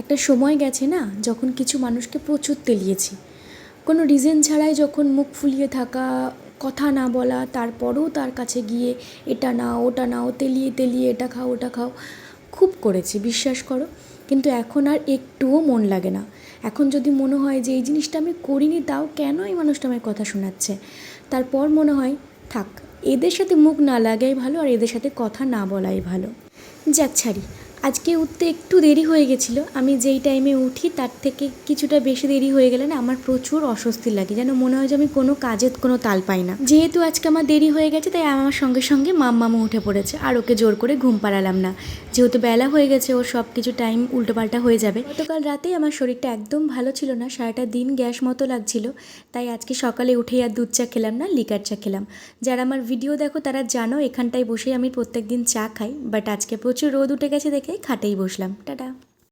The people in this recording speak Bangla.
একটা সময় গেছে না, যখন কিছু মানুষকে প্রচুর তেলিয়েছি, কোনো রিজন ছাড়াই যখন মুখ ফুলিয়ে থাকা, কথা না বলা, তারপরেও তার কাছে গিয়ে এটা নাও ওটা নাও, তেলিয়ে তেলিয়ে এটা খাও ওটা খাও, খুব করেছি, বিশ্বাস করো। কিন্তু এখন আর একটুও মন লাগে না। এখন যদি মনে হয় যে এই জিনিসটা আমি করিনি, তাও কেন এই মানুষটা আমায় কথা শোনাচ্ছে, তারপর মনে হয় থাক, এদের সাথে মুখ না লাগাই ভালো, আর এদের সাথে কথা না বলাই ভালো। যাক ছাড়ি, আজকে উঠতে একটু দেরি হয়ে গেছিলো। আমি যেই টাইমে উঠি তার থেকে কিছুটা বেশি দেরি হয়ে গেলে না আমার প্রচুর অস্বস্তি লাগে, যেন মনে হয় যে আমি কোনো কাজের কোনো তাল পাই না। যেহেতু আজকে আমার দেরি হয়ে গেছে, তাই আমার সঙ্গে সঙ্গে মাম্মামও উঠে পড়েছে, আর ওকে জোর করে ঘুম পাড়ালাম না, যেহেতু বেলা হয়ে গেছে, ওর সব কিছু টাইম উল্টোপাল্টা হয়ে যাবে। গতকাল রাতেই আমার শরীরটা একদম ভালো ছিল না, সারাটা দিন গ্যাস মতো লাগছিল, তাই আজকে সকালে উঠেই আর দুধ চা খেলাম না, লিকার চা খেলাম। যারা আমার ভিডিও দেখো তারা জানো এখানটায় বসেই আমি প্রত্যেক দিন চা খাই, বাট আজকে প্রচুর রোদ উঠে গেছে দেখে খাটেই বসলাম। টাটা।